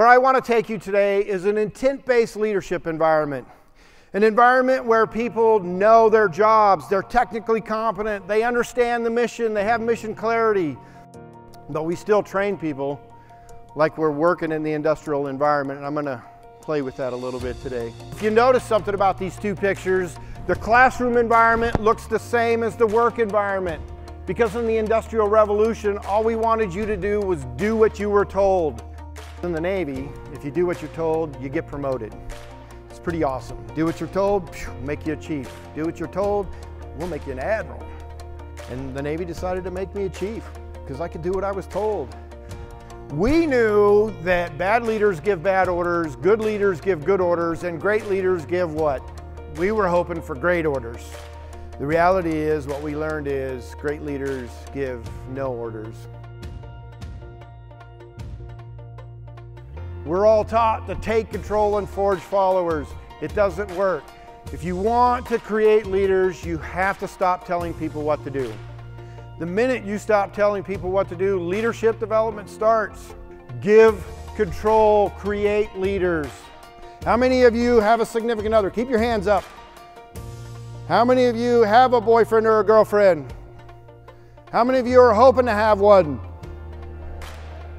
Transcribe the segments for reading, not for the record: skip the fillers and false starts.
Where I want to take you today is an intent-based leadership environment. An environment where people know their jobs, they're technically competent, they understand the mission, they have mission clarity. But we still train people like we're working in the industrial environment, and I'm going to play with that a little bit today. If you notice something about these two pictures, the classroom environment looks the same as the work environment. Because in the Industrial Revolution, all we wanted you to do was do what you were told. In the Navy, if you do what you're told, you get promoted. It's pretty awesome. Do what you're told, make you a chief. Do what you're told, we'll make you an admiral. And the Navy decided to make me a chief because I could do what I was told. We knew that bad leaders give bad orders, good leaders give good orders, and great leaders give what? We were hoping for great orders. The reality is, what we learned is, great leaders give no orders. We're all taught to take control and forge followers. It doesn't work. If you want to create leaders, you have to stop telling people what to do. The minute you stop telling people what to do, leadership development starts. Give control, create leaders. How many of you have a significant other? Keep your hands up. How many of you have a boyfriend or a girlfriend? How many of you are hoping to have one?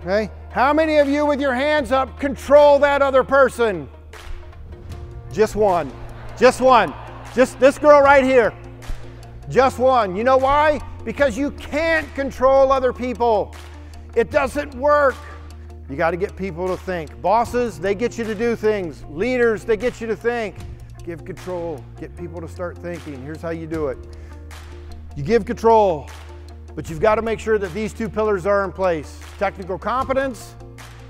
Okay? How many of you with your hands up control that other person? Just one. Just one. Just this girl right here. Just one. You know why? Because you can't control other people. It doesn't work. You got to get people to think. Bosses, they get you to do things. Leaders, they get you to think. Give control. Get people to start thinking. Here's how you do it. You give control, but you've got to make sure that these two pillars are in place. Technical competence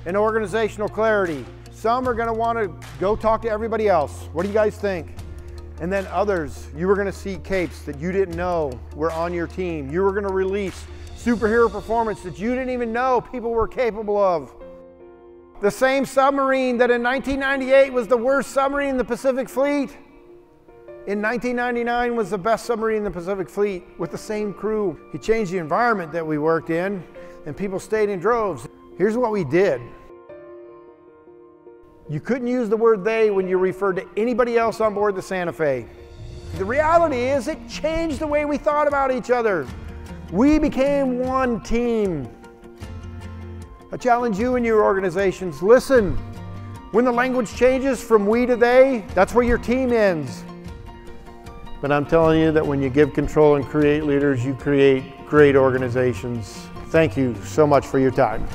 and organizational clarity. Some are going to want to go talk to everybody else. What do you guys think? And then others, you were going to see capes that you didn't know were on your team. You were going to release superhero performance that you didn't even know people were capable of. The same submarine that in 1998 was the worst submarine in the Pacific Fleet, in 1999 was the best submarine in the Pacific Fleet with the same crew. He changed the environment that we worked in, and people stayed in droves. Here's what we did. You couldn't use the word they when you referred to anybody else on board the Sante Fe. The reality is it changed the way we thought about each other. We became one team. I challenge you in your organizations, listen, when the language changes from we to they, that's where your team ends. But I'm telling you that when you give control and create leaders, you create great organizations. Thank you so much for your time.